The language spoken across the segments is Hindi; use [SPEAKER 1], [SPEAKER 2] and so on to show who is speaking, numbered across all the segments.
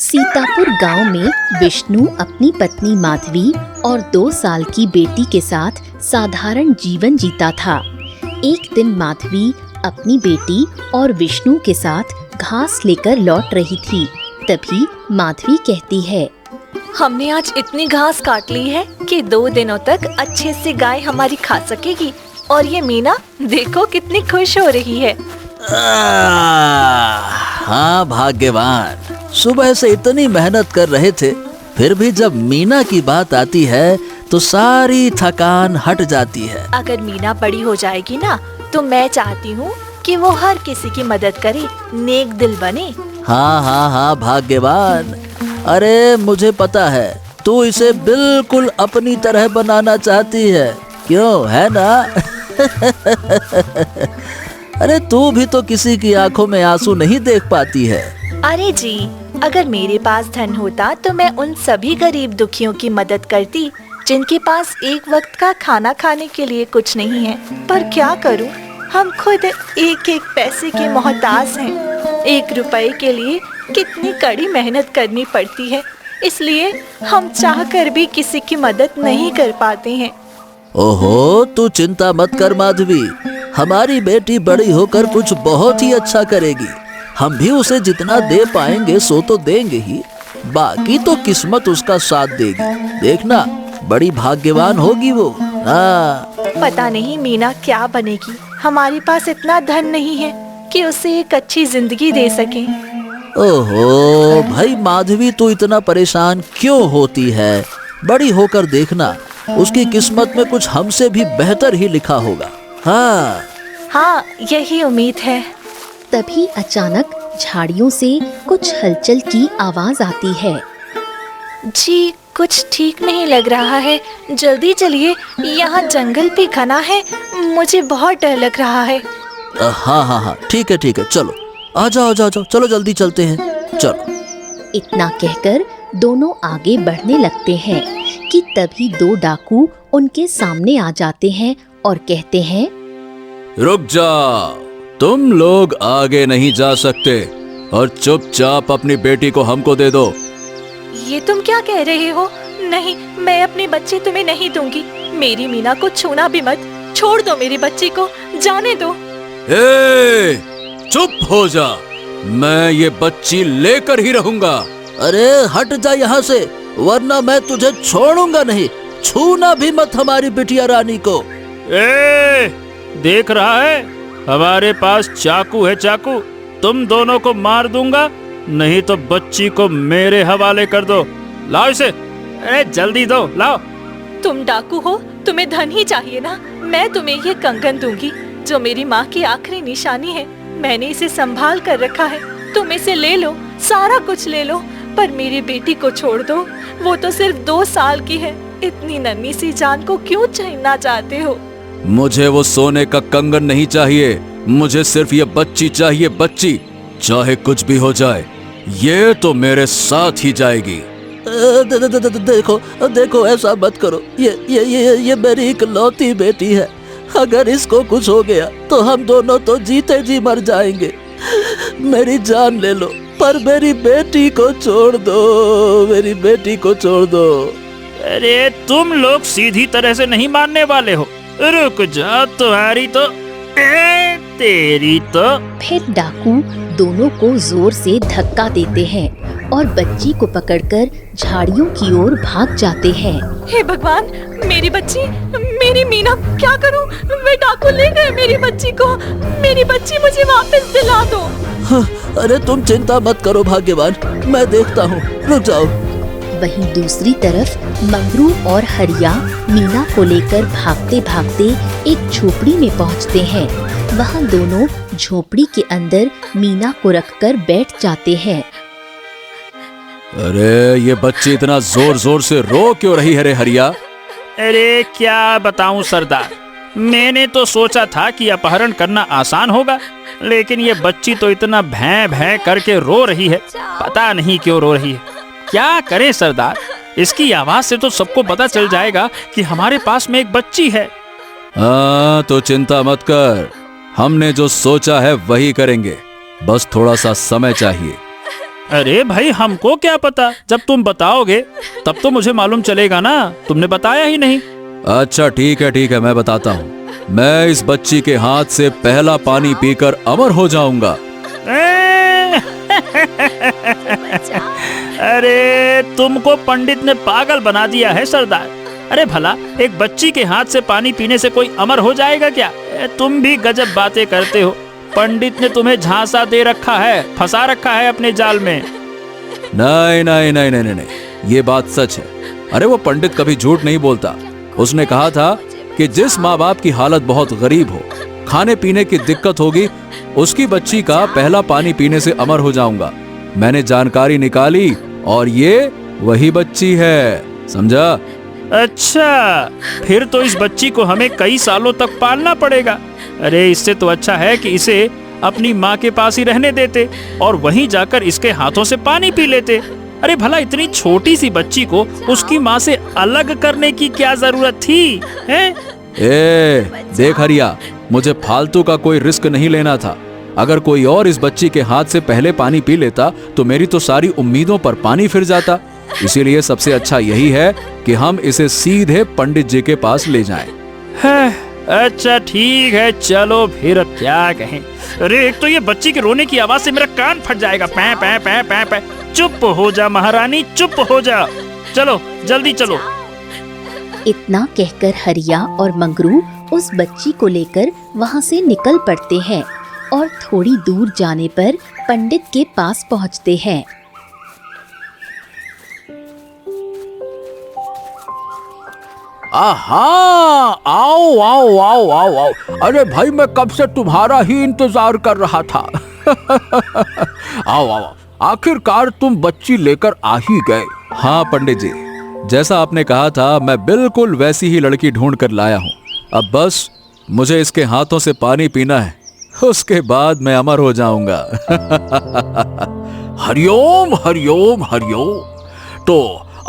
[SPEAKER 1] सीतापुर गांव में विष्णु अपनी पत्नी माधवी और 2 साल की बेटी के साथ साधारण जीवन जीता था। एक दिन माधवी अपनी बेटी और विष्णु के साथ घास लेकर लौट रही थी। तभी माधवी कहती है,
[SPEAKER 2] हमने आज इतनी घास काट ली है कि 2 दिनों तक अच्छे से गाय हमारी खा सकेगी। और ये मीना देखो कितनी खुश हो रही है।
[SPEAKER 3] हाँ भाग्यवान, सुबह से इतनी मेहनत कर रहे थे, फिर भी जब मीना की बात आती है तो सारी थकान हट जाती है।
[SPEAKER 2] अगर मीना बड़ी हो जाएगी ना, तो मैं चाहती हूँ कि वो हर किसी की मदद करे, नेक दिल बने।
[SPEAKER 3] हाँ भाग्यवान, अरे मुझे पता है तू इसे बिल्कुल अपनी तरह बनाना चाहती है, क्यों है ना? अरे तू भी तो किसी की आंखों में आंसू नहीं देख पाती है।
[SPEAKER 2] अरे जी, अगर मेरे पास धन होता तो मैं उन सभी गरीब दुखियों की मदद करती जिनके पास एक वक्त का खाना खाने के लिए कुछ नहीं है। पर क्या करूं, हम खुद एक एक पैसे के मोहताज हैं। 1 रुपए के लिए कितनी कड़ी मेहनत करनी पड़ती है, इसलिए हम चाहकर भी किसी की मदद नहीं कर पाते हैं।
[SPEAKER 3] ओहो, तू चिंता मत कर माधवी, हमारी बेटी बड़ी होकर कुछ बहुत ही अच्छा करेगी। हम भी उसे जितना दे पाएंगे सो तो देंगे ही, बाकी तो किस्मत उसका साथ देगी। देखना, बड़ी भाग्यवान होगी वो। हाँ,
[SPEAKER 2] पता नहीं मीना क्या बनेगी। हमारे पास इतना धन नहीं है कि उसे एक अच्छी जिंदगी दे सके।
[SPEAKER 3] ओहो भाई माधवी, तू इतना परेशान क्यों होती है? बड़ी होकर देखना, उसकी किस्मत में कुछ हमसे भी बेहतर ही लिखा होगा।
[SPEAKER 2] हाँ, यही उम्मीद है।
[SPEAKER 1] तभी अचानक झाड़ियों से कुछ हलचल की आवाज आती है।
[SPEAKER 2] जी, कुछ ठीक नहीं लग रहा है, जल्दी चलिए, यहाँ जंगल भी घना है, मुझे बहुत डर लग रहा है।
[SPEAKER 3] हाँ, ठीक है, चलो आ जाओ, चलो जल्दी चलते हैं, चलो।
[SPEAKER 1] इतना कहकर दोनों आगे बढ़ने लगते हैं कि तभी 2 डाकू उनके सामने आ जाते हैं और कहते हैं,
[SPEAKER 4] रुक जाओ, तुम लोग आगे नहीं जा सकते और चुपचाप अपनी बेटी को हमको दे दो।
[SPEAKER 2] ये तुम क्या कह रहे हो? नहीं, मैं अपनी बच्ची तुम्हें नहीं दूंगी। मेरी मीना को छूना भी मत, छोड़ दो मेरी बच्ची को, जाने दो।
[SPEAKER 4] चुप हो जा, मैं ये बच्ची लेकर ही रहूंगा।
[SPEAKER 3] अरे हट जा यहाँ से, वरना मैं तुझे छोड़ूंगा नहीं। छूना भी मत हमारी बिटिया रानी को।
[SPEAKER 5] देख रहा है, हमारे पास चाकू है, चाकू। तुम दोनों को मार दूंगा, नहीं तो बच्ची को मेरे हवाले कर दो। लाओ इसे, जल्दी दो, लाओ।
[SPEAKER 2] तुम डाकू हो, तुम्हें धन ही चाहिए ना? मैं तुम्हें ये कंगन दूंगी जो मेरी माँ की आखिरी निशानी है। मैंने इसे संभाल कर रखा है, तुम इसे ले लो, सारा कुछ ले लो, पर मेरी बेटी को छोड़ दो। वो तो सिर्फ 2 साल की है, इतनी नन्ही सी जान को क्यों छीनना चाहते हो?
[SPEAKER 4] मुझे वो सोने का कंगन नहीं चाहिए, मुझे सिर्फ ये बच्ची चाहिए, बच्ची। चाहे कुछ भी हो जाए, ये तो मेरे साथ ही जाएगी।
[SPEAKER 3] देखो, ऐसा मत करो। ये मेरी इकलौती बेटी है। अगर इसको कुछ हो गया तो हम दोनों तो जीते जी मर जाएंगे। मेरी जान ले लो, पर मेरी बेटी को छोड़ दो, मेरी बेटी को छोड़ दो।
[SPEAKER 5] अरे तुम लोग सीधी तरह से नहीं मानने वाले हो। रुक जा, तुम्हारी तो तेरी तो।
[SPEAKER 1] फिर डाकू दोनों को जोर से धक्का देते हैं और बच्ची को पकड़कर झाड़ियों की ओर भाग जाते हैं।
[SPEAKER 2] हे भगवान, मेरी बच्ची, मेरी मीना, क्या करूं? वे डाकू ले गए मेरी बच्ची को। मेरी बच्ची मुझे वापस दिला दो।
[SPEAKER 3] अरे तुम चिंता मत करो भाग्यवान, मैं देखता हूँ, रुक जाओ।
[SPEAKER 1] वहीं दूसरी तरफ मंगरू और हरिया मीना को लेकर भागते भागते एक झोपड़ी में पहुंचते हैं। वहां दोनों झोपड़ी के अंदर मीना को रखकर बैठ जाते हैं।
[SPEAKER 4] अरे ये बच्ची इतना जोर जोर से रो क्यों रही है रे हरिया?
[SPEAKER 5] अरे क्या बताऊं सरदार, मैंने तो सोचा था कि अपहरण करना आसान होगा, लेकिन ये बच्ची तो इतना भैं भैं करके रो रही है, पता नहीं क्यों रो रही है। क्या करें सरदार, इसकी आवाज से तो सबको पता चल जाएगा कि हमारे पास में एक बच्ची है।
[SPEAKER 4] हाँ, तो चिंता मत कर, हमने जो सोचा है वही करेंगे, बस थोड़ा सा समय चाहिए।
[SPEAKER 5] अरे भाई, हमको क्या पता, जब तुम बताओगे तब तो मुझे मालूम चलेगा ना, तुमने बताया ही नहीं।
[SPEAKER 4] अच्छा ठीक है, मैं बताता हूँ। मैं इस बच्ची के हाथ से पहला पानी पीकर अमर हो जाऊंगा।
[SPEAKER 5] अरे तुमको पंडित ने पागल बना दिया है सरदार। अरे भला एक बच्ची के हाथ से पानी पीने से कोई अमर हो जाएगा क्या? तुम भी गजब बातें करते हो। पंडित ने तुम्हें झांसा दे रखा है, फंसा रखा है अपने जाल में।
[SPEAKER 4] नहीं, ये बात सच है। अरे वो पंडित कभी झूठ नहीं बोलता। उसने कहा था कि जिस माँ बाप की हालत बहुत गरीब हो, खाने पीने की दिक्कत होगी, उसकी बच्ची का पहला पानी पीने से अमर हो जाऊंगा। मैंने जानकारी निकाली और ये वही बच्ची है, समझा?
[SPEAKER 5] अच्छा, फिर तो इस बच्ची को हमें कई सालों तक पालना पड़ेगा। अरे इससे तो अच्छा है कि इसे अपनी माँ के पास ही रहने देते और वहीं जाकर इसके हाथों से पानी पी लेते। अरे भला इतनी छोटी सी बच्ची को उसकी माँ से अलग करने की क्या जरूरत थी, हैं?
[SPEAKER 4] देख हरिया, मुझे फालतू का कोई रिस्क नहीं लेना था। अगर कोई और इस बच्ची के हाथ से पहले पानी पी लेता तो मेरी तो सारी उम्मीदों पर पानी फिर जाता। इसीलिए सबसे अच्छा यही है कि हम इसे सीधे पंडित जी के पास ले जाएं।
[SPEAKER 5] अच्छा ठीक है, चलो फिर अब क्या कहें। अरे एक तो ये बच्ची के रोने की आवाज से मेरा कान फट जाएगा। पै पै पै पै पै। चुप हो जा महारानी, चुप हो जा। चलो जल्दी चलो।
[SPEAKER 1] इतना कहकर हरिया और मंगरू उस बच्ची को लेकर वहाँ से निकल पड़ते हैं और थोड़ी दूर जाने पर पंडित के पास पहुँचते हैं।
[SPEAKER 3] आहा, आओ आओ आओ आओ आओ। अरे भाई, मैं कब से तुम्हारा ही इंतजार कर रहा था। आओ आओ, आखिरकार तुम बच्ची लेकर आ ही गए।
[SPEAKER 4] हाँ पंडित जी, जैसा आपने कहा था मैं बिल्कुल वैसी ही लड़की ढूंढ कर लाया हूँ। अब बस मुझे इसके हाथों से पानी पीना है, उसके बाद मैं अमर हो जाऊंगा।
[SPEAKER 3] हरिओम हरिओम हरिओम। तो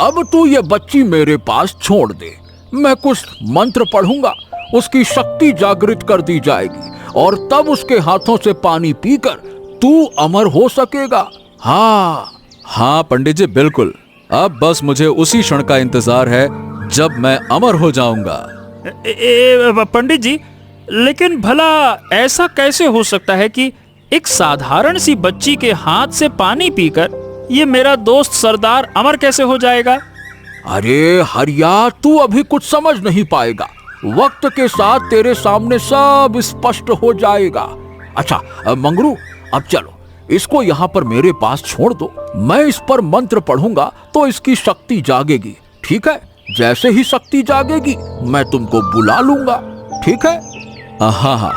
[SPEAKER 3] अब तू ये बच्ची मेरे पास छोड़ दे, मैं कुछ मंत्र पढ़ूंगा, उसकी शक्ति जागृत कर दी जाएगी और तब उसके हाथों से पानी पीकर तू अमर हो सकेगा।
[SPEAKER 4] हाँ पंडित जी, बिल्कुल। अब बस मुझे उसी क्षण का इंतजार है जब मैं अमर हो जाऊंगा।
[SPEAKER 5] पंडित जी, लेकिन भला ऐसा कैसे हो सकता है कि एक साधारण सी बच्ची के हाथ से पानी पीकर ये मेरा दोस्त सरदार अमर कैसे हो जाएगा?
[SPEAKER 3] अरे हरिया, तू अभी कुछ समझ नहीं पाएगा, वक्त के साथ तेरे सामने सब स्पष्ट हो जाएगा। अच्छा मंगरू, अब चलो इसको यहाँ पर मेरे पास छोड़ दो, मैं इस पर मंत्र पढ़ूंगा तो इसकी शक्ति जागेगी, ठीक है? जैसे ही शक्ति जागेगी मैं तुमको बुला लूंगा, ठीक है?
[SPEAKER 4] हाँ,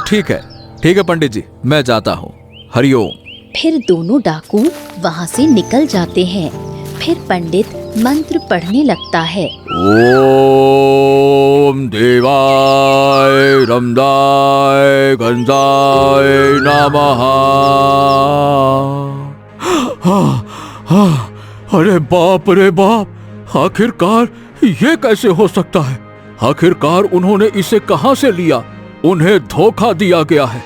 [SPEAKER 4] ठीक है पंडित जी, मैं जाता हूँ। हरिओम।
[SPEAKER 1] फिर दोनों डाकू वहाँ से निकल जाते हैं। फिर पंडित मंत्र पढ़ने लगता है।
[SPEAKER 3] ओम देवाय रमदाय गंधाय नमः। अरे बाप रे बाप, आखिरकार ये कैसे हो सकता है? आखिरकार उन्होंने इसे कहां से लिया? उन्हें धोखा दिया गया है।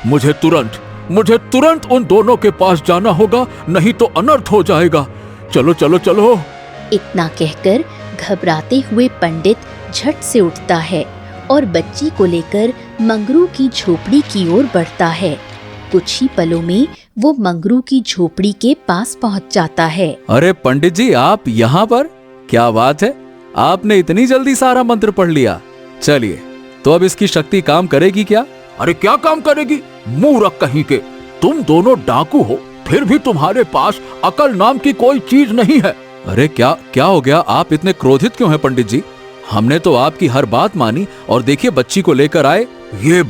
[SPEAKER 3] मुझे तुरंत उन दोनों के पास जाना होगा, नहीं तो अनर्थ हो जाएगा। चलो चलो चलो।
[SPEAKER 1] इतना कहकर घबराते हुए पंडित झट से उठता है और बच्ची को लेकर मंगरू की झोपड़ी की ओर बढ़ता है। कुछ ही पलों में वो मंगरू की झोपड़ी के पास पहुंच जाता है।
[SPEAKER 4] अरे पंडित जी, आप यहाँ पर? क्या बात है, आपने इतनी जल्दी सारा मंत्र पढ़ लिया। चलिए, तो अब इसकी शक्ति काम करेगी क्या?
[SPEAKER 3] अरे क्या काम करेगी, मूर्ख कहीं के। तुम दोनों डाकू हो, फिर भी तुम्हारे पास अकल नाम की कोई चीज नहीं है।
[SPEAKER 4] अरे क्या हो गया? आप इतने क्रोधित क्यों हैं पंडित जी? हमने तो आपकी हर बात मानी और देखिए बच्ची को लेकर आए।
[SPEAKER 3] ये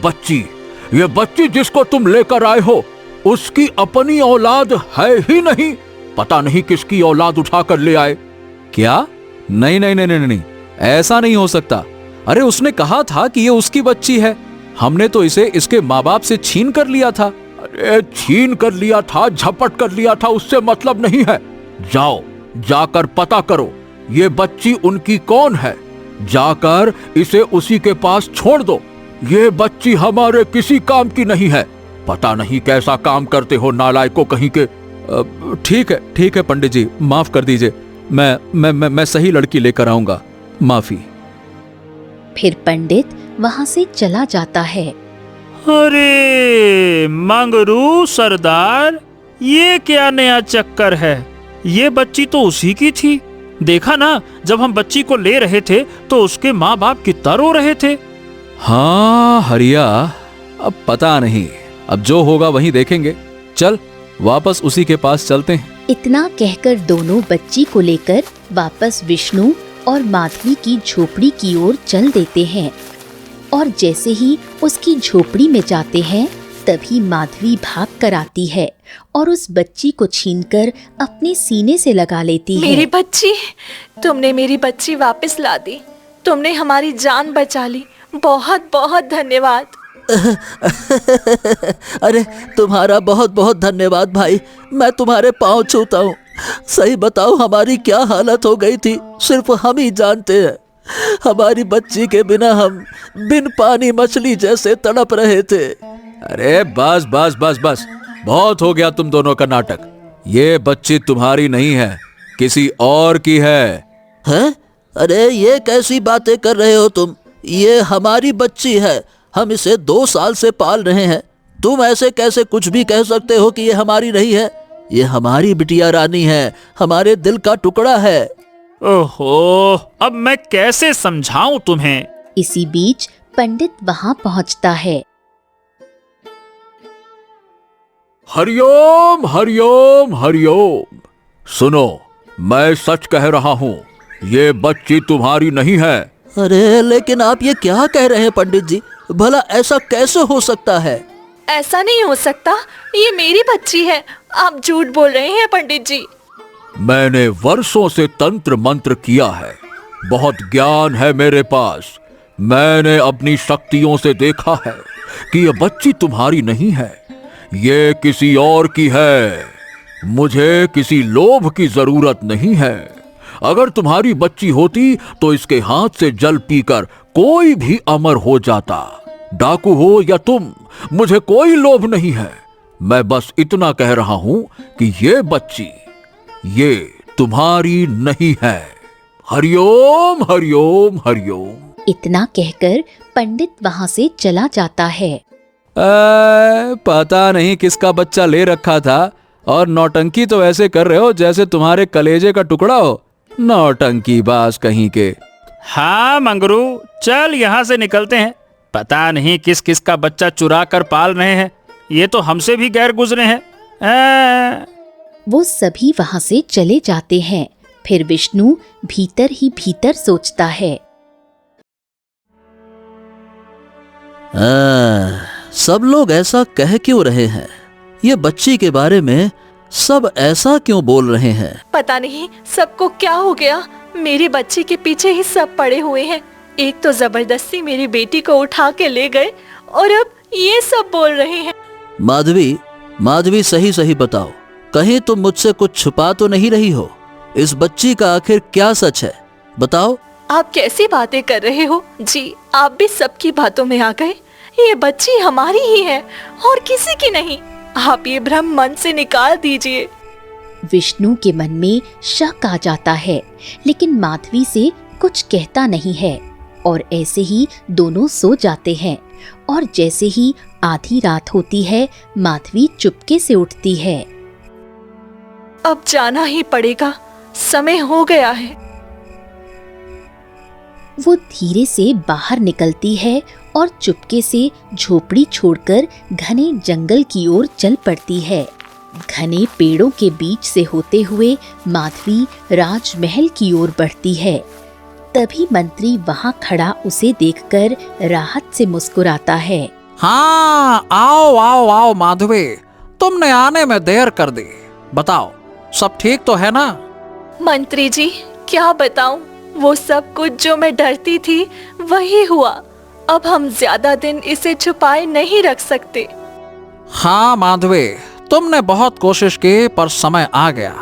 [SPEAKER 3] बच्ची जिसको तुम लेकर आए हो, उसकी अपनी औलाद है ही नहीं। पता नहीं किसकी औलाद उठाकर ले आए।
[SPEAKER 4] क्या? नहीं, ऐसा नहीं हो सकता। अरे उसने कहा था कि ये उसकी बच्ची है, हमने तो इसे इसके माँ बाप से छीन कर लिया था।
[SPEAKER 3] अरे छीन कर लिया था, झपट कर लिया था, उससे मतलब नहीं है। जाओ, जाकर पता करो ये बच्ची उनकी कौन है। जाकर इसे उसी के पास छोड़ दो। ये बच्ची हमारे किसी काम की नहीं है। पता नहीं कैसा काम करते हो नालायकों कहीं के।
[SPEAKER 4] ठीक है पंडित जी, माफ कर दीजिए। मैं सही लड़की लेकर आऊंगा, माफी।
[SPEAKER 1] फिर पंडित वहां से चला जाता है।
[SPEAKER 5] अरे मंगरू सरदार, ये क्या नया चक्कर है? ये बच्ची तो उसी की थी। देखा ना, जब हम बच्ची को ले रहे थे तो उसके माँ बाप कितना रो रहे थे।
[SPEAKER 4] हाँ हरिया, अब पता नहीं, अब जो होगा वही देखेंगे। चल वापस उसी के पास चलते हैं।
[SPEAKER 1] इतना कहकर दोनों बच्ची को लेकर वापस विष्णु और माधवी की झोपड़ी की ओर चल देते हैं। और जैसे ही उसकी झोपड़ी में जाते हैं, तभी माधवी भाग कर आती है और उस बच्ची को छीनकर अपने सीने से लगा लेती है।
[SPEAKER 2] मेरी बच्ची, तुमने मेरी बच्ची वापस ला दी। तुमने हमारी जान बचा ली। बहुत बहुत धन्यवाद।
[SPEAKER 3] अरे तुम्हारा बहुत बहुत धन्यवाद भाई, मैं तुम्हारे पाँव छूता हूँ। सही बताओ हमारी क्या हालत हो गई थी, सिर्फ हम ही जानते हैं। हमारी बच्ची के बिना हम बिन पानी मछली जैसे तड़प रहे थे।
[SPEAKER 4] अरे बस बस बस बस, बहुत हो गया तुम दोनों का नाटक। ये बच्ची तुम्हारी नहीं है, किसी और की है।
[SPEAKER 3] हैं? अरे ये कैसी बातें कर रहे हो तुम? ये हमारी बच्ची है, हम इसे 2 साल से पाल रहे हैं। तुम ऐसे कैसे कुछ भी कह सकते हो कि ये हमारी नहीं है? ये हमारी बिटिया रानी है, हमारे दिल का टुकड़ा है।
[SPEAKER 5] ओहो, अब मैं कैसे समझाऊं तुम्हें?
[SPEAKER 1] इसी बीच पंडित वहां पहुंचता है।
[SPEAKER 4] हरिओम हरिओम हरिओम। सुनो, मैं सच कह रहा हूँ, ये बच्ची तुम्हारी नहीं है।
[SPEAKER 3] अरे लेकिन आप ये क्या कह रहे हैं पंडित जी? भला ऐसा कैसे हो सकता है?
[SPEAKER 2] ऐसा नहीं हो सकता, ये मेरी बच्ची है। आप झूठ बोल रहे हैं पंडित जी।
[SPEAKER 4] मैंने वर्षों से तंत्र मंत्र किया है, बहुत ज्ञान है मेरे पास। मैंने अपनी शक्तियों से देखा है कि ये बच्ची तुम्हारी नहीं है, ये किसी और की है। मुझे किसी लोभ की जरूरत नहीं है। अगर तुम्हारी बच्ची होती तो इसके हाथ से जल पीकर कोई भी अमर हो जाता। डाकू हो या तुम, मुझे कोई लोभ नहीं है। मैं बस इतना कह रहा हूं कि ये बच्ची, ये तुम्हारी नहीं है। हरिओम हरिओम हरिओम।
[SPEAKER 1] इतना कहकर पंडित वहां से चला जाता है।
[SPEAKER 4] पता नहीं किसका बच्चा ले रखा था, और नौटंकी तो ऐसे कर रहे हो जैसे तुम्हारे कलेजे का टुकड़ा हो। नौटंकी बाज कहीं के।
[SPEAKER 5] हाँ मंगरू, चल यहाँ से निकलते हैं। पता नहीं किस किस का बच्चा चुरा कर पाल रहे हैं, ये तो हमसे भी गैर गुजरे हैं।
[SPEAKER 1] वो सभी वहां से चले जाते हैं। फिर विष्णु भीतर ही भीतर सोचता है।
[SPEAKER 3] सब लोग ऐसा कह क्यों रहे हैं? ये बच्ची के बारे में सब ऐसा क्यों बोल रहे हैं?
[SPEAKER 2] पता नहीं सबको क्या हो गया, मेरी बच्ची के पीछे ही सब पड़े हुए हैं। एक तो जबरदस्ती मेरी बेटी को उठा के ले गए और अब ये सब बोल रहे हैं।
[SPEAKER 3] माधवी सही सही बताओ, कहीं तुम मुझसे कुछ छुपा तो नहीं रही हो? इस बच्ची का आखिर क्या सच है, बताओ।
[SPEAKER 2] आप कैसी बातें कर रहे हो जी? आप भी सबकी बातों में आ गए। ये बच्ची हमारी ही है और किसी की नहीं। आप ये भ्रम मन से निकाल दीजिए।
[SPEAKER 1] विष्णु के मन में शक आ जाता है, लेकिन माधवी से कुछ कहता नहीं है और ऐसे ही दोनों सो जाते हैं। और जैसे ही आधी रात होती है, माधवी चुपके से उठती है।
[SPEAKER 2] अब जाना ही पड़ेगा, समय हो गया है।
[SPEAKER 1] वो धीरे से बाहर निकलती है और चुपके से झोपड़ी छोड़कर घने जंगल की ओर चल पड़ती है। घने पेड़ों के बीच से होते हुए माधवी राजमहल की ओर बढ़ती है। तभी मंत्री वहां खड़ा उसे देखकर राहत से मुस्कुराता है।
[SPEAKER 6] हाँ, आओ आओ आओ माधवी, तुमने आने में देर कर दी। बताओ, सब ठीक तो है ना?
[SPEAKER 2] मंत्री जी, क्या बताऊं, वो सब कुछ जो मैं डरती थी वही हुआ। अब हम ज्यादा दिन इसे छुपाए नहीं रख सकते।
[SPEAKER 6] हाँ माधवी, तुमने बहुत कोशिश की पर समय आ गया।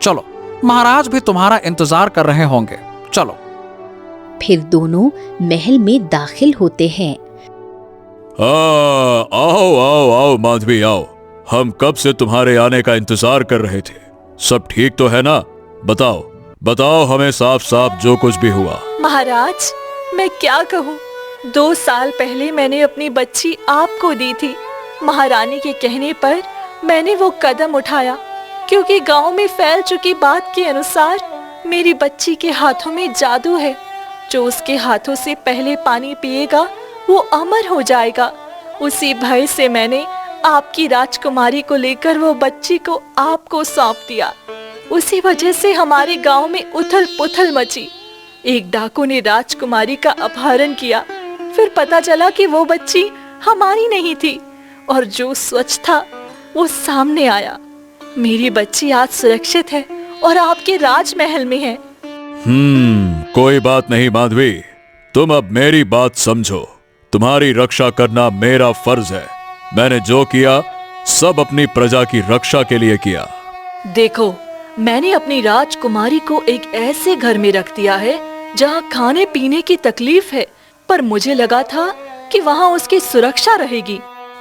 [SPEAKER 6] चलो, महाराज भी तुम्हारा इंतजार कर रहे होंगे, चलो।
[SPEAKER 1] फिर दोनों महल में दाखिल होते हैं।
[SPEAKER 4] आओ आओ आओ माधवी आओ। हम कब से तुम्हारे आने का इंतजार कर रहे थे। सब ठीक तो है ना? बताओ बताओ हमें साफ साफ जो कुछ भी हुआ।
[SPEAKER 2] महाराज, मैं क्या कहूँ, 2 साल पहले मैंने अपनी बच्ची आपको दी थी। महारानी के कहने पर मैंने वो कदम उठाया, क्योंकि गांव में फैल चुकी बात के अनुसार मेरी बच्ची के हाथों में जादू है। जो उसके हाथों से पहले पानी पिएगा वो अमर हो जाएगा। उसी भय से मैंने आपकी राजकुमारी को लेकर वो बच्ची को आपको सौंप दिया। उसी वजह से हमारे गांव में उथल पुथल मची। एक डाकू ने राजकुमारी का अपहरण किया। फिर पता चला कि वो बच्ची हमारी नहीं थी और जो सच था वो सामने आया। मेरी बच्ची आज सुरक्षित है और आपके राजमहल में है।
[SPEAKER 4] कोई बात नहीं माधवी, तुम अब मेरी बात समझो। तुम्हारी रक्षा करना मेरा फर्ज है। मैंने जो किया सब अपनी प्रजा की रक्षा के लिए किया।
[SPEAKER 2] देखो, मैंने अपनी राजकुमारी को एक ऐसे घर में रख दिया है जहाँ खाने पीने की तकलीफ है, पर मुझे लगा था कि वहाँ उसकी सुरक्षा रहेगी।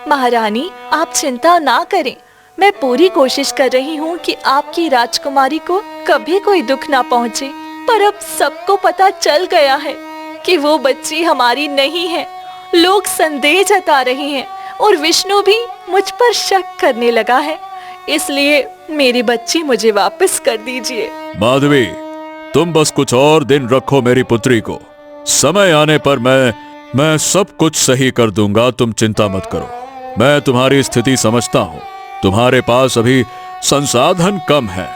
[SPEAKER 2] महारानी, आप चिंता ना करें। मैं पूरी कोशिश कर रही हूँ कि आपकी राजकुमारी को कभी कोई दुख ना पहुँचे। पर अब सबको पता चल गया है कि वो बच्ची हमारी नहीं है। लोग संदेह जता रहे हैं और विष्णु भी मुझ पर शक करने लगा है। इसलिए मेरी बच्ची मुझे वापस कर दीजिए।
[SPEAKER 4] माधवी, तुम बस कुछ और दिन रखो मेरी पुत्री को। समय आने पर मैं सब कुछ सही कर दूंगा। तुम चिंता मत करो। मैं तुम्हारी स्थिति समझता हूँ। तुम्हारे पास अभी संसाधन कम है।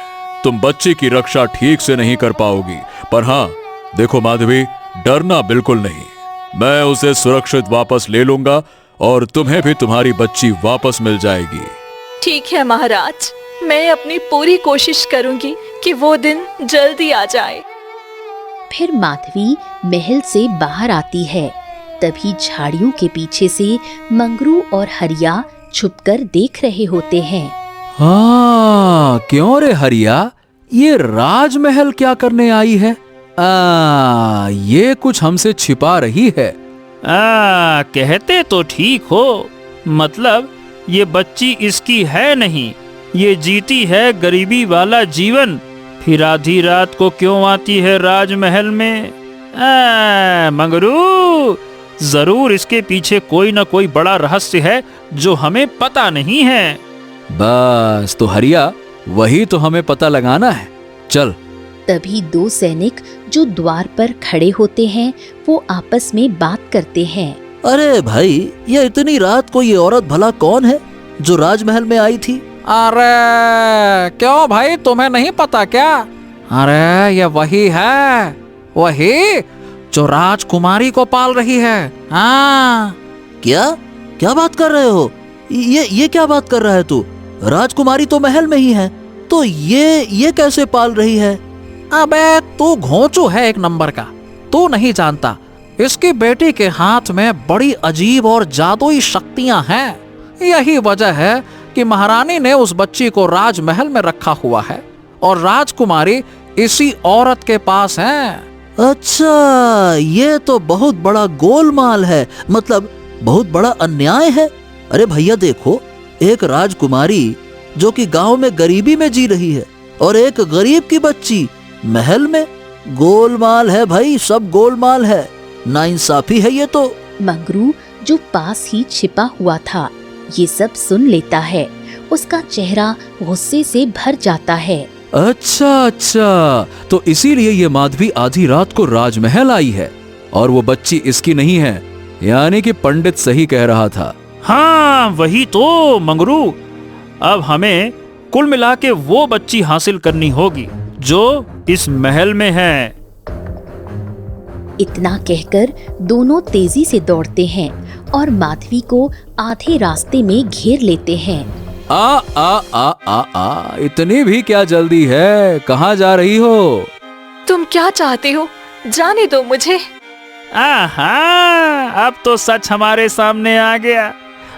[SPEAKER 4] तुम बच्ची की रक्षा ठीक से नहीं कर पाओगी। पर हाँ, देखो माधवी, डरना बिल्कुल नहीं। मैं उसे सुरक्षित वापस ले लूंगा और तुम्हें भी तुम्हारी बच्ची वापस मिल जाएगी।
[SPEAKER 2] ठीक है महाराज, मैं अपनी पूरी कोशिश करूंगी कि वो दिन जल्दी आ जाए।
[SPEAKER 1] फिर माधवी महल से बाहर आती है। तभी झाड़ियों के पीछे से मंगरू और हरिया छुपकर देख रहे होते हैं।
[SPEAKER 4] हाँ, क्यों रे हरिया, ये राजमहल क्या करने आई है? ये कुछ हमसे छिपा रही है।
[SPEAKER 5] कहते तो ठीक हो। मतलब ये बच्ची इसकी है नहीं। ये जीती है गरीबी वाला जीवन। फिर आधी रात को क्यों आती है राजमहल में? मंगरू, जरूर इसके पीछे कोई न कोई बड़ा रहस्य है जो हमें पता नहीं है।
[SPEAKER 4] बस तो हरिया, वही तो हमें पता लगाना है। चल।
[SPEAKER 1] तभी 2 सैनिक जो द्वार पर खड़े होते हैं वो आपस में बात करते हैं।
[SPEAKER 3] अरे भाई, ये इतनी रात को ये औरत भला कौन है जो राजमहल में आई थी?
[SPEAKER 6] अरे क्यों भाई, तुम्हें नहीं पता क्या? अरे ये वही है, वही जो राजकुमारी को पाल रही है। हाँ।
[SPEAKER 3] क्या क्या बात कर रहे हो? ये क्या बात कर रहा है तू? राजकुमारी तो महल में ही है, तो ये कैसे पाल रही है?
[SPEAKER 6] अबे तू घोंचू है एक नंबर का। तू नहीं जानता, इसकी बेटी के हाथ में बड़ी अजीब और जादुई शक्तियां हैं। यही वजह है कि महारानी ने उस बच्ची को राजमहल में रखा हुआ है और राजकुमारी इसी औरत के पास है।
[SPEAKER 3] अच्छा, ये तो बहुत बड़ा गोलमाल है, मतलब बहुत बड़ा अन्याय है। अरे भैया देखो, एक राजकुमारी जो कि गांव में गरीबी में जी रही है और एक गरीब की बच्ची महल में। गोलमाल है भाई, सब गोलमाल है। नाइंसाफी है ये तो।
[SPEAKER 1] मंगरू जो पास ही छिपा हुआ था ये सब सुन लेता है। उसका चेहरा गुस्से से भर जाता है।
[SPEAKER 4] अच्छा, तो इसीलिए ये माधवी आधी रात को राजमहल आई है और वो बच्ची इसकी नहीं है। यानी कि पंडित सही कह रहा था।
[SPEAKER 5] हाँ वही तो मंगरू। अब हमें कुल मिला के वो बच्ची हासिल करनी होगी जो इस महल में है।
[SPEAKER 1] इतना कहकर दोनों तेजी से दौड़ते हैं और माधवी को आधे रास्ते में घेर लेते हैं।
[SPEAKER 4] इतनी भी क्या जल्दी है? कहाँ जा रही हो?
[SPEAKER 2] तुम क्या चाहते हो? जाने दो मुझे।
[SPEAKER 5] अब तो सच हमारे सामने आ गया।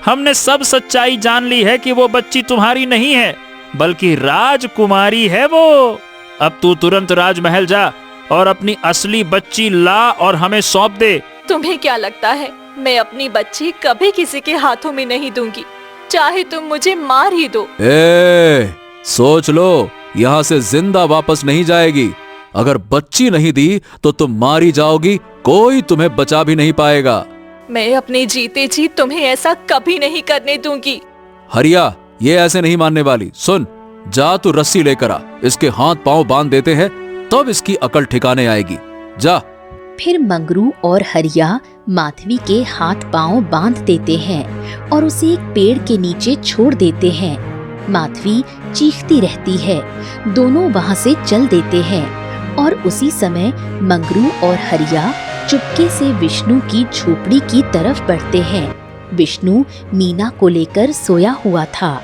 [SPEAKER 5] हमने सब सच्चाई जान ली है कि वो बच्ची तुम्हारी नहीं है बल्कि राजकुमारी है वो। अब तू तुरंत राजमहल जा और अपनी असली बच्ची ला और हमें सौंप दे।
[SPEAKER 2] तुम्हें क्या लगता है मैं अपनी बच्ची कभी किसी के हाथों में नहीं दूंगी? चाहे तुम मुझे मार ही दो।
[SPEAKER 4] सोच लो, यहाँ से जिंदा वापस नहीं जाएगी। अगर बच्ची नहीं दी तो तुम मारी जाओगी, कोई तुम्हें बचा भी नहीं पाएगा।
[SPEAKER 2] मैं अपने जीते जी तुम्हें ऐसा कभी नहीं करने दूंगी।
[SPEAKER 4] हरिया, ये ऐसे नहीं मानने वाली। सुन, जा तू रस्सी लेकर आ, इसके हाथ पांव बांध देते हैं, तब इसकी अकल ठिकाने आएगी। जा।
[SPEAKER 1] फिर मंगरू और हरिया माधवी के हाथ पांव बांध देते हैं और उसे एक पेड़ के नीचे छोड़ देते हैं। माधवी चीखती रहती है। दोनों वहां से चल देते हैं और उसी समय मंगरू और हरिया चुपके से विष्णु की झोपड़ी की तरफ बढ़ते हैं। विष्णु मीना को लेकर सोया हुआ था।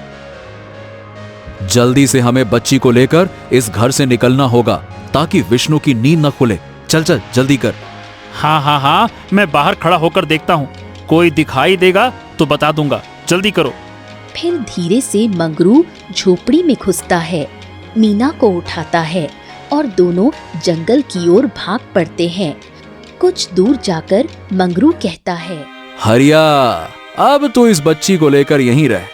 [SPEAKER 4] जल्दी से हमें बच्ची को लेकर इस घर से निकलना होगा ताकि विष्णु की नींद न खुले। चल चल, जल्दी कर।
[SPEAKER 5] हाँ, मैं बाहर खड़ा होकर देखता हूँ, कोई दिखाई देगा तो बता दूंगा, जल्दी करो।
[SPEAKER 1] फिर धीरे से मंगरू झोपड़ी में घुसता है, मीना को उठाता है और दोनों जंगल की ओर भाग पड़ते हैं। कुछ दूर जाकर मंगरू कहता है,
[SPEAKER 4] हरिया, अब तू इस बच्ची को लेकर यहीं रह।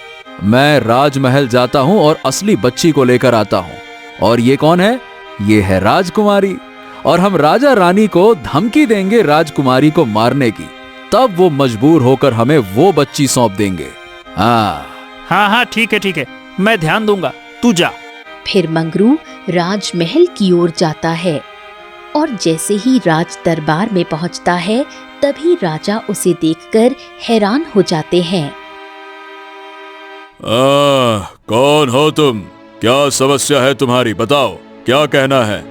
[SPEAKER 4] मैं राजमहल जाता हूँ और असली बच्ची को लेकर आता हूँ। और ये कौन है? ये है राजकुमारी। और हम राजा रानी को धमकी देंगे राजकुमारी को मारने की, तब वो मजबूर होकर हमें वो बच्ची सौंप देंगे।
[SPEAKER 5] हाँ, ठीक है, मैं ध्यान दूंगा, तू जा।
[SPEAKER 1] फिर मंगरू राजमहल की ओर जाता है और जैसे ही राज दरबार में पहुंचता है, तभी राजा उसे देखकर हैरान हो जाते हैं।
[SPEAKER 4] कौन हो तुम? क्या समस्या है तुम्हारी? बताओ, क्या कहना है?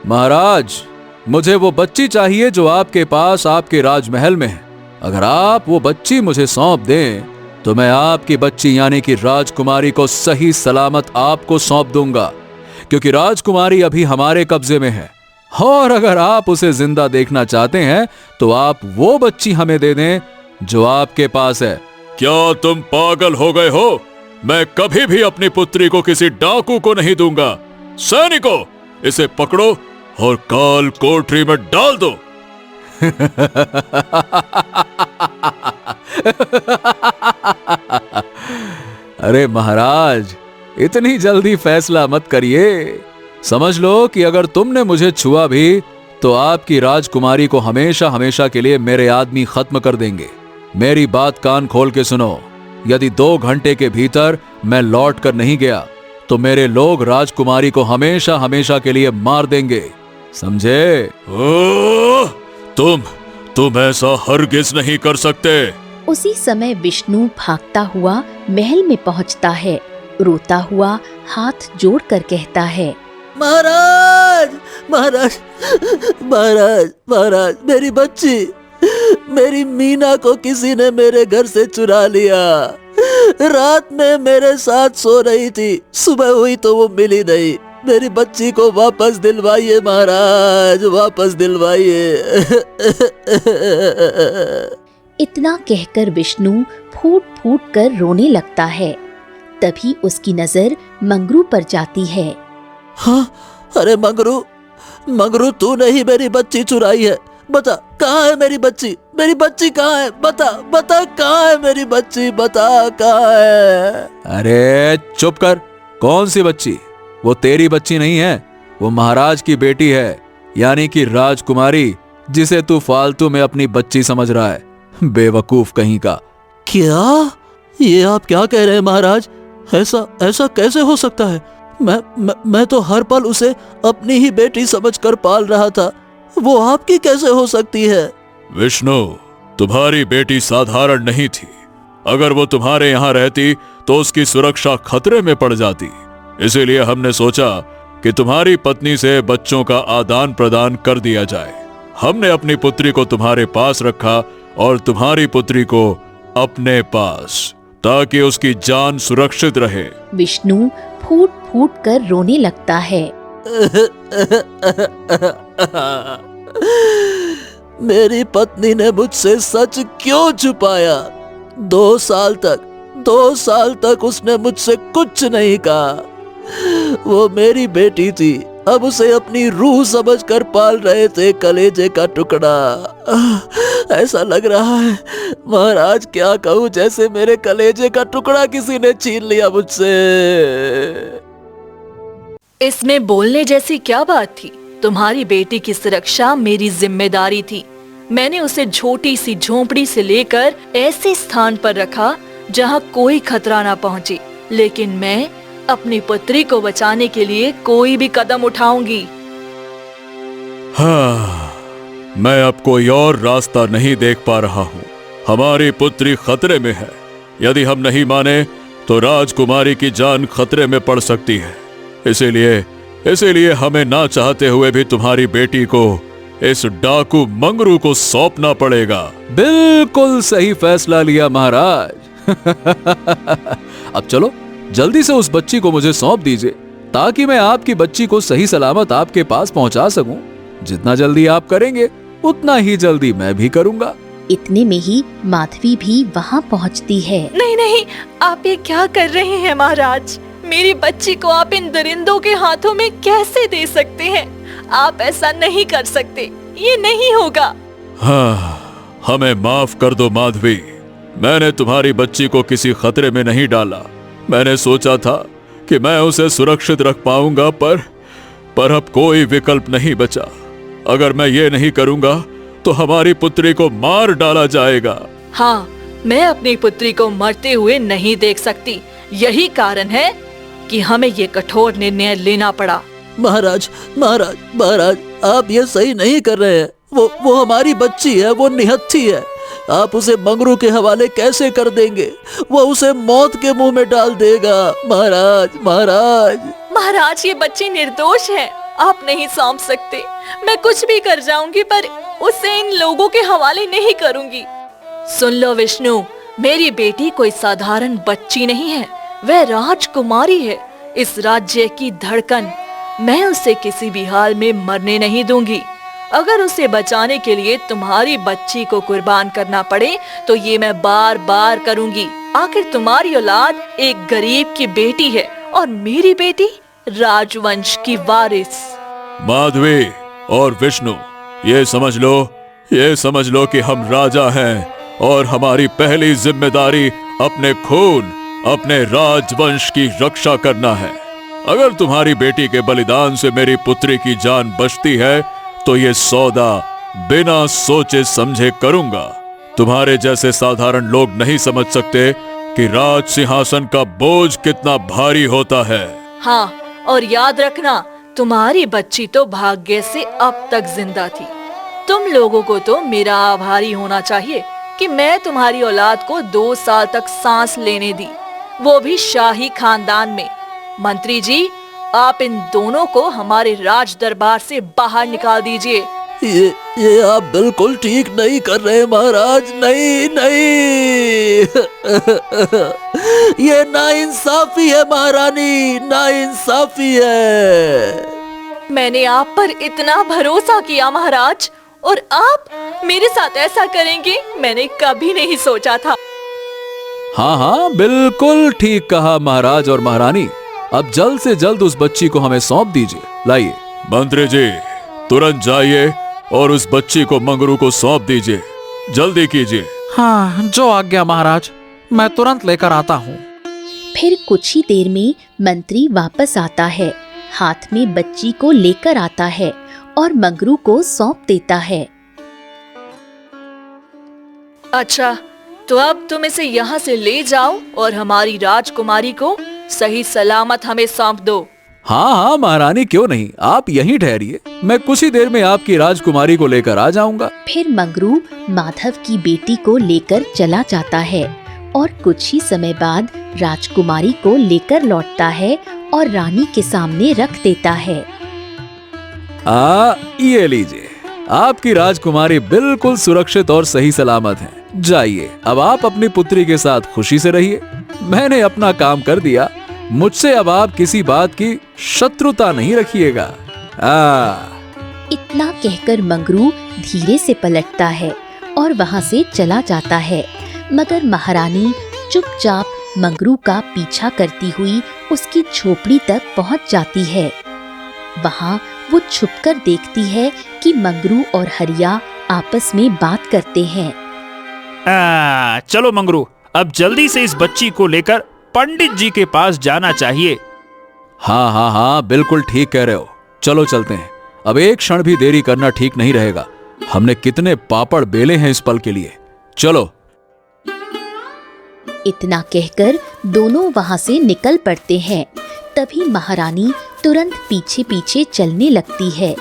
[SPEAKER 4] महाराज, मुझे वो बच्ची चाहिए जो आपके पास आपके राजमहल में है। अगर आप वो बच्ची मुझे सौंप दें तो मैं आपकी बच्ची यानी कि राजकुमारी को सही सलामत आपको सौंप दूंगा, क्योंकि राजकुमारी अभी हमारे कब्जे में है। और अगर आप उसे जिंदा देखना चाहते हैं तो आप वो बच्ची हमें दे दें जो आपके पास है। क्या तुम पागल हो गए हो? मैं कभी भी अपनी पुत्री को किसी डाकू को नहीं दूंगा। सैनिकों, इसे पकड़ो और काल कोठरी में डाल दो। अरे महाराज, इतनी जल्दी फैसला मत करिए। समझ लो कि अगर तुमने मुझे छुआ भी तो आपकी राजकुमारी को हमेशा हमेशा के लिए मेरे आदमी खत्म कर देंगे। मेरी बात कान खोल के सुनो। यदि 2 घंटे के भीतर मैं लौट कर नहीं गया तो मेरे लोग राजकुमारी को हमेशा हमेशा के लिए मार देंगे, समझे? तुम ऐसा हरगिज नहीं कर सकते।
[SPEAKER 1] उसी समय विष्णु भागता हुआ महल में पहुंचता है। रोता हुआ हाथ जोड़कर कहता है,
[SPEAKER 3] महाराज, महाराज, महाराज, महाराज, मेरी बच्ची, मेरी मीना को किसी ने मेरे घर से चुरा लिया। रात में मेरे साथ सो रही थी, सुबह हुई तो वो मिली नहीं। मेरी बच्ची को वापस दिलवाइए महाराज, वापस दिलवाइए।
[SPEAKER 1] इतना कहकर विष्णु फूट फूट कर रोने लगता है। तभी उसकी नजर मंगरू पर जाती है।
[SPEAKER 3] हाँ, अरे मंगरू, मंगरू, तूने ही मेरी बच्ची चुराई है। बता, कहाँ है मेरी बच्ची? मेरी बच्ची कहाँ है? बता, बता, कहाँ है मेरी बच्ची? बता, कहाँ है?
[SPEAKER 4] अरे चुप कर। कौन सी बच्ची? वो तेरी बच्ची नहीं है, वो महाराज की बेटी है, यानी कि राजकुमारी, जिसे तू फालतू में अपनी बच्ची समझ रहा है। बेवकूफ कहीं का।
[SPEAKER 3] क्या? ये आप क्या कह रहे हैं महाराज? ऐसा कैसे हो सकता है? मैं तो हर पल उसे अपनी ही बेटी समझकर पाल रहा था। वो आपकी कैसे हो सकती है?
[SPEAKER 4] विष्णु, तुम्हारी बेटी साधारण नहीं थी। अगर वो तुम्हारे यहाँ रहती तो उसकी सुरक्षा खतरे में पड़ जाती। इसीलिए हमने सोचा कि तुम्हारी पत्नी से बच्चों का आदान प्रदान कर दिया जाए। हमने अपनी पुत्री को तुम्हारे पास रखा और तुम्हारी पुत्री को अपने पास, ताकि उसकी जान सुरक्षित रहे।
[SPEAKER 1] विष्णु फूट फूट कर रोने लगता है।
[SPEAKER 3] मेरी पत्नी ने मुझसे सच क्यों छुपाया? 2 साल तक उसने मुझसे कुछ नहीं कहा। वो मेरी बेटी थी, अब उसे अपनी रूह समझकर पाल रहे थे, कलेजे का टुकड़ा। ऐसा लग रहा है महाराज, क्या कहूँ, जैसे मेरे कलेजे का टुकड़ा किसी ने छीन लिया मुझसे।
[SPEAKER 2] इसमें बोलने जैसी क्या बात थी? तुम्हारी बेटी की सुरक्षा मेरी जिम्मेदारी थी। मैंने उसे छोटी सी झोंपड़ी से लेकर ऐसे स्थान पर रखा जहाँ कोई खतरा ना पहुँचे, लेकिन मैं अपनी पुत्री को बचाने के लिए कोई भी कदम उठाऊंगी।
[SPEAKER 4] हाँ, मैं अब कोई और रास्ता नहीं देख पा रहा हूँ। हमारी पुत्री खतरे में है। यदि हम नहीं माने तो राजकुमारी की जान खतरे में पड़ सकती है। इसीलिए हमें ना चाहते हुए भी तुम्हारी बेटी को इस डाकू मंगरू को सौंपना पड़ेगा। बिल्कुल सही फैसला लिया महाराज। अब चलो जल्दी से उस बच्ची को मुझे सौंप दीजिए, ताकि मैं आपकी बच्ची को सही सलामत आपके पास पहुंचा सकूं। जितना जल्दी आप करेंगे उतना ही जल्दी मैं भी करूंगा।
[SPEAKER 1] इतने में ही माधवी भी वहाँ पहुँचती है।
[SPEAKER 2] नहीं नहीं, आप ये क्या कर रहे हैं महाराज? मेरी बच्ची को आप इन दरिंदों के हाथों में कैसे दे सकते हैं? आप ऐसा नहीं कर सकते, ये नहीं होगा।
[SPEAKER 4] हाँ, हमें माफ कर दो माधवी। मैंने तुम्हारी बच्ची को किसी खतरे में नहीं डाला। मैंने सोचा था कि मैं उसे सुरक्षित रख पाऊंगा, पर अब कोई विकल्प नहीं बचा। अगर मैं ये नहीं करूंगा तो हमारी पुत्री को मार डाला जाएगा।
[SPEAKER 2] हाँ, मैं अपनी पुत्री को मरते हुए नहीं देख सकती। यही कारण है कि हमें ये कठोर निर्णय लेना पड़ा।
[SPEAKER 3] महाराज महाराज महाराज, आप ये सही नहीं कर रहे हैं। वो हमारी बच्ची है, वो निहत्थी है। आप उसे मंगरू के हवाले कैसे कर देंगे? वो उसे मौत के मुंह में डाल देगा। महाराज महाराज
[SPEAKER 2] महाराज, ये बच्ची निर्दोष है, आप नहीं सौंप सकते। मैं कुछ भी कर जाऊंगी, पर उसे इन लोगों के हवाले नहीं करूंगी। सुन लो विष्णु, मेरी बेटी कोई साधारण बच्ची नहीं है, वह राजकुमारी है, इस राज्य की धड़कन। मैं उसे किसी भी हाल में मरने नहीं दूंगी। अगर उसे बचाने के लिए तुम्हारी बच्ची को कुर्बान करना पड़े तो ये मैं बार बार करूंगी। आखिर तुम्हारी औलाद एक गरीब की बेटी है और मेरी बेटी राजवंश की वारिस।
[SPEAKER 4] माधवी और विष्णु, ये समझ लो कि हम राजा हैं और हमारी पहली जिम्मेदारी अपने खून, अपने राजवंश की रक्षा करना है। अगर तुम्हारी बेटी के बलिदान से मेरी पुत्री की जान बचती है तो ये सौदा बिना सोचे समझे करूंगा। तुम्हारे जैसे साधारण लोग नहीं समझ सकते कि राज सिंहासन का बोझ कितना भारी होता है।
[SPEAKER 2] हाँ, और याद रखना, तुम्हारी बच्ची तो भाग्य से अब तक जिंदा थी। तुम लोगों को तो मेरा आभारी होना चाहिए कि मैं तुम्हारी औलाद को 2 साल तक सांस लेने दी, वो भी शाही खानदान में। मंत्री जी, आप इन दोनों को हमारे राज दरबार से बाहर निकाल दीजिए।
[SPEAKER 3] ये आप बिल्कुल ठीक नहीं कर रहे महाराज। नहीं नहीं ये नाइंसाफी है महारानी, नाइंसाफी है।
[SPEAKER 2] मैंने आप पर इतना भरोसा किया महाराज, और आप मेरे साथ ऐसा करेंगे, मैंने कभी नहीं सोचा था।
[SPEAKER 4] हाँ, बिल्कुल ठीक कहा महाराज और महारानी। अब जल्द से जल्द उस बच्ची को हमें सौंप दीजिए। लाइए। मंत्री जी, तुरंत जाइए और उस बच्ची को मंगरू को सौंप दीजिए। जल्दी कीजिए।
[SPEAKER 6] हाँ, जो आज्ञा महाराज, मैं तुरंत लेकर आता हूँ।
[SPEAKER 1] फिर कुछ ही देर में मंत्री वापस आता है, हाथ में बच्ची को लेकर आता है और मंगरू को सौंप देता है।
[SPEAKER 2] अच्छा, तो अब तुम इसे यहाँ से ले जाओ और हमारी राजकुमारी को सही सलामत हमें सौंप दो।
[SPEAKER 4] हाँ, महारानी, क्यों नहीं, आप यहीं ठहरिए। मैं कुछ ही देर में आपकी राजकुमारी को लेकर आ जाऊंगा।
[SPEAKER 1] फिर मंगरू माधव की बेटी को लेकर चला जाता है और कुछ ही समय बाद राजकुमारी को लेकर लौटता है और रानी के सामने रख देता है।
[SPEAKER 4] ये लीजिए, आपकी राजकुमारी बिल्कुल सुरक्षित और सही सलामत है। जाइए, अब आप अपनी पुत्री के साथ खुशी से रहिए। मैंने अपना काम कर दिया, मुझसे अब आप किसी बात की शत्रुता नहीं रखिएगा।
[SPEAKER 1] इतना कहकर मंगरू धीरे से पलटता है और वहाँ से चला जाता है, मगर महारानी चुपचाप मंगरू का पीछा करती हुई उसकी झोपड़ी तक पहुँच जाती है। वहाँ वो छुपकर देखती है कि मंगरू और हरिया आपस में बात करते हैं।
[SPEAKER 5] चलो मंगरू, अब जल्दी से इस बच्ची को लेकर पंडित जी के पास जाना चाहिए।
[SPEAKER 4] हाँ हाँ हाँ, बिल्कुल ठीक कह रहे हो। चलो चलते हैं। अब एक क्षण भी देरी करना ठीक नहीं रहेगा। हमने कितने पापड़ बेले हैं इस पल के लिए। चलो।
[SPEAKER 1] इतना कहकर दोनों वहां से निकल पड़ते हैं। तभी महारानी तुरंत पीछे पीछे चलने लगती है।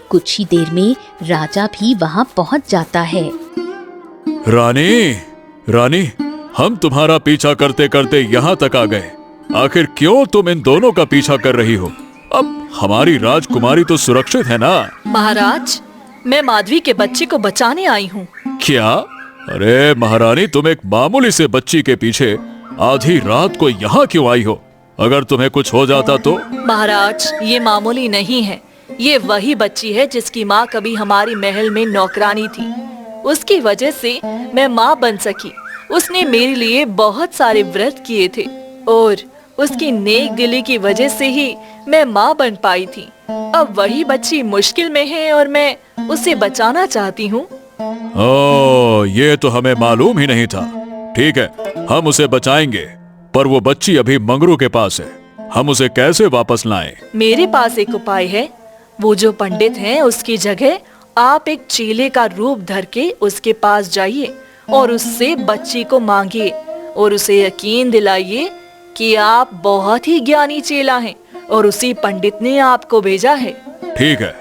[SPEAKER 1] कुछ ही देर में राजा भी वहां पहुंच जाता है।
[SPEAKER 4] रानी, रानी, हम तुम्हारा पीछा करते करते यहाँ तक आ गए। आखिर क्यों तुम इन दोनों का पीछा कर रही हो? अब हमारी राजकुमारी तो सुरक्षित है ना?
[SPEAKER 2] महाराज, मैं माधवी के बच्चे को बचाने आई हूँ।
[SPEAKER 4] क्या? अरे महारानी, तुम एक मामूली से बच्ची के पीछे आधी रात को यहाँ क्यों आई हो? अगर तुम्हें कुछ हो जाता तो?
[SPEAKER 2] महाराज, ये मामूली नहीं है। ये वही बच्ची है जिसकी माँ कभी हमारी महल में नौकरानी थी। उसकी वजह से मैं माँ बन सकी। उसने मेरे लिए बहुत सारे व्रत किए थे और उसकी नेक दिली की वजह से ही मैं माँ बन पाई थी। अब वही बच्ची मुश्किल में है और मैं उसे बचाना चाहती हूँ।
[SPEAKER 4] ओह, ये तो हमें मालूम ही नहीं था। ठीक है, हम उसे बचाएंगे, पर वो बच्ची अभी मंगरू के पास है। हम उसे कैसे वापस लाएं?
[SPEAKER 2] मेरे पास एक उपाय है। वो जो पंडित हैं, उसकी जगह आप एक चेले का रूप धर के उसके पास जाइए और उससे बच्ची को मांगिए और उसे यकीन दिलाइए कि आप बहुत ही ज्ञानी चेला हैं और उसी पंडित ने आपको भेजा है।
[SPEAKER 4] ठीक है,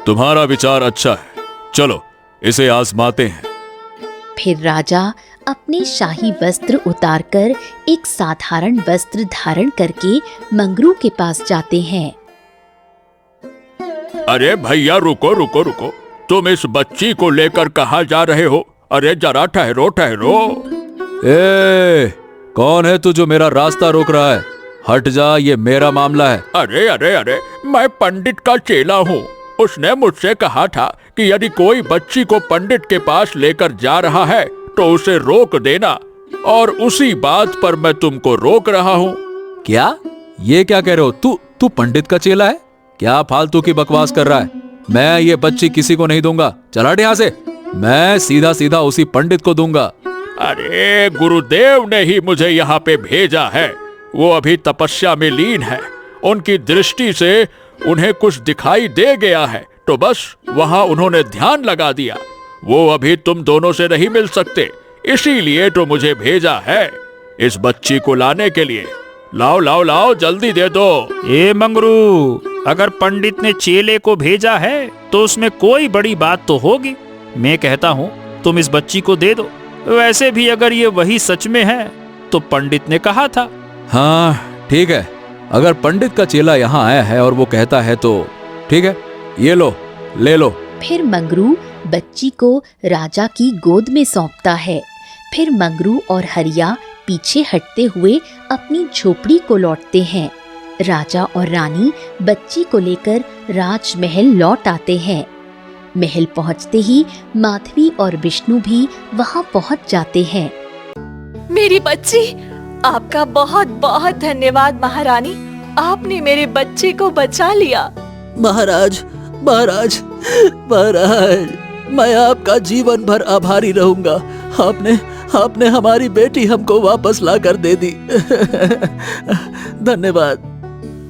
[SPEAKER 4] तुम्हारा विचार अच्छा है। चलो इसे आजमाते हैं।
[SPEAKER 1] फिर राजा अपने शाही वस्त्र उतारकर एक साधारण वस्त्र धारण करके मंगरू के पास जाते हैं।
[SPEAKER 7] अरे भैया, रुको रुको रुको, तुम इस बच्ची को लेकर कहाँ जा रहे हो? अरे जरा ठहरो ठहरो।
[SPEAKER 4] ए, कौन है तू जो मेरा रास्ता रोक रहा है? हट जा, ये मेरा मामला है।
[SPEAKER 7] अरे अरे अरे, मैं पंडित का चेला हूँ। उसने मुझसे कहा था कि यदि कोई बच्ची को पंडित के पास लेकर जा रहा है तो उसे रोक देना, और उसी बात पर मैं तुमको रोक रहा हूँ।
[SPEAKER 4] क्या? ये क्या कह रहे हो? तू पंडित का चेला है? क्या फालतू की बकवास कर रहा है? मैं ये बच्ची किसी को नहीं दूंगा। चल हट यहाँ से। मैं सीधा सीधा उसी पंडित को दूंगा।
[SPEAKER 7] अरे गुरुदेव ने ही मुझे यहाँ पे भेजा है। वो अभी तपस्या में लीन है। उनकी दृष्टि से उन्हें कुछ दिखाई दे गया है, तो बस वहाँ उन्होंने ध्यान लगा दिया। वो अभी तुम दोनों से नहीं मिल सकते, इसीलिए तो मुझे भेजा है इस बच्ची को लाने के लिए। लाओ लाओ लाओ, जल्दी दे दो।
[SPEAKER 5] ए मंगरू, अगर पंडित ने चेले को भेजा है तो उसमें कोई बड़ी बात तो होगी। मैं कहता हूँ तुम इस बच्ची को दे दो। वैसे भी अगर ये वही सच में है तो पंडित ने कहा था।
[SPEAKER 4] हाँ ठीक है, अगर पंडित का चेला यहाँ आया है और वो कहता है तो ठीक है, ये लो, ले लो।
[SPEAKER 1] फिर मंगरू बच्ची को राजा की गोद में सौंपता है। फिर मंगरू और हरिया पीछे हटते हुए अपनी झोपड़ी को लौटते हैं। राजा और रानी बच्ची को लेकर राजमहल लौट आते हैं। महल पहुंचते ही माधवी और विष्णु भी वहां पहुंच जाते हैं।
[SPEAKER 2] मेरी बच्ची, आपका बहुत बहुत धन्यवाद महारानी। आपने मेरे बच्चे को बचा लिया।
[SPEAKER 3] महाराज, महाराज, महाराज, मैं आपका जीवन भर आभारी रहूंगा। आपने हमारी बेटी हमको वापस लाकर दे दी। धन्यवाद।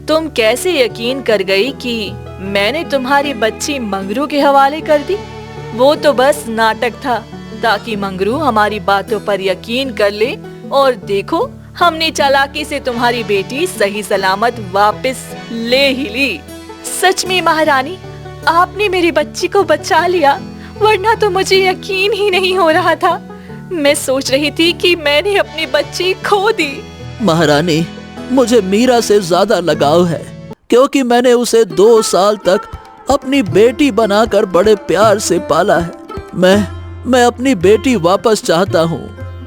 [SPEAKER 2] तुम कैसे यकीन कर गई कि मैंने तुम्हारी बच्ची मंगरू के हवाले कर दी? वो तो बस नाटक था ताकि मंगरू हमारी बातों पर यकीन कर ले। और देखो, हमने चालाकी से तुम्हारी बेटी सही सलामत वापस ले ही ली। सच में महारानी, आपने मेरी बच्ची को बचा लिया, वरना तो मुझे यकीन ही नहीं हो रहा था। मैं सोच रही थी कि मैंने अपनी बच्ची खो दी।
[SPEAKER 3] महारानी, मुझे मीरा से ज्यादा लगाव है, क्योंकि मैंने उसे 2 साल तक अपनी बेटी बनाकर बड़े प्यार से पाला है। मैं अपनी बेटी वापस चाहता हूँ।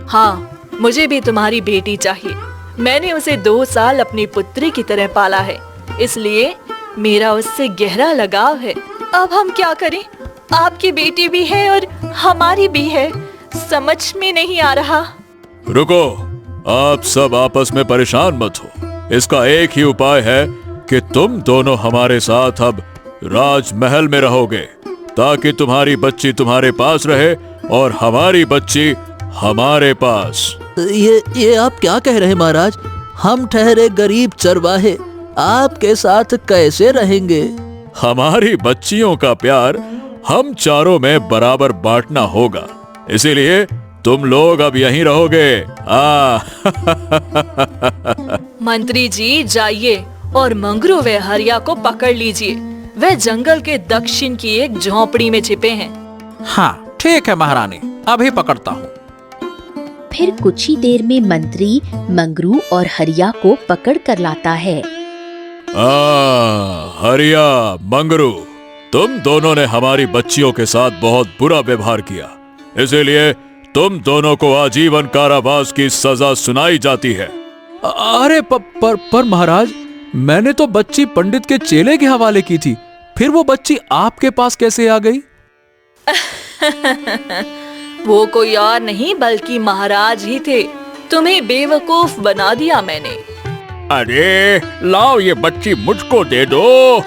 [SPEAKER 2] हाँ, मुझे भी तुम्हारी बेटी चाहिए। मैंने उसे 2 साल अपनी पुत्री की तरह पाला है, इसलिए मेरा उससे गहरा लगाव है। अब हम क्या करें? आपकी बेटी भी है और हमारी भी है, समझ में नहीं आ रहा।
[SPEAKER 4] रुको, आप सब आपस में परेशान मत हो। इसका एक ही उपाय है कि तुम दोनों हमारे साथ अब राजमहल में रहोगे।
[SPEAKER 7] ताकि तुम्हारी बच्ची तुम्हारे पास रहे और हमारी बच्ची हमारे पास।
[SPEAKER 3] ये आप क्या कह रहे हैं महाराज? हम ठहरे गरीब चरवाहे आपके साथ कैसे रहेंगे?
[SPEAKER 7] हमारी बच्चियों का प्यार हम चारों में बराबर बांटना होगा, इसीलिए तुम लोग अब यहीं रहोगे।
[SPEAKER 8] मंत्री जी जाइए और मंगरू व हरिया को पकड़ लीजिए। वे जंगल के दक्षिण की एक झोंपड़ी में छिपे हैं।
[SPEAKER 6] हाँ ठीक है महारानी, अभी पकड़ता हूँ।
[SPEAKER 1] फिर कुछ ही देर में मंत्री मंगरू और हरिया को पकड़ कर लाता है।
[SPEAKER 7] हरिया, मंगरू, तुम दोनों ने हमारी बच्चियों के साथ बहुत बुरा व्यवहार किया, इसीलिए तुम दोनों को आजीवन कारावास की सजा सुनाई जाती है।
[SPEAKER 4] अरे पर महाराज, मैंने तो बच्ची पंडित के चेले के हवाले की थी, फिर वो बच्ची आपके पास कैसे आ गई?
[SPEAKER 8] वो कोई और नहीं बल्कि महाराज ही थे। तुम्हें बेवकूफ बना दिया मैंने।
[SPEAKER 7] अरे लाओ, ये बच्ची मुझको दे दो।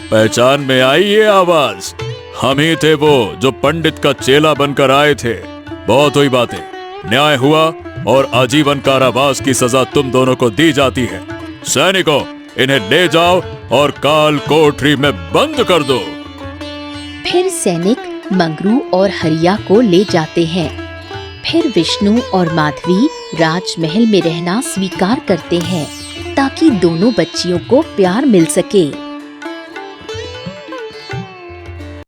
[SPEAKER 7] पहचान में आई ये आवाज? हम ही थे वो जो पंडित का चेला बनकर आए थे। बहुत हुई बातें, न्याय हुआ और आजीवन कारावास की सजा तुम दोनों को दी जाती है। सैनिकों, इन्हें ले जाओ और काल कोठरी में बंद कर दो।
[SPEAKER 1] फिर सैनिक मंगरू और हरिया को ले जाते हैं। फिर विष्णु और माधवी राजमहल में रहना स्वीकार करते हैं ताकि दोनों बच्चियों को प्यार मिल सके।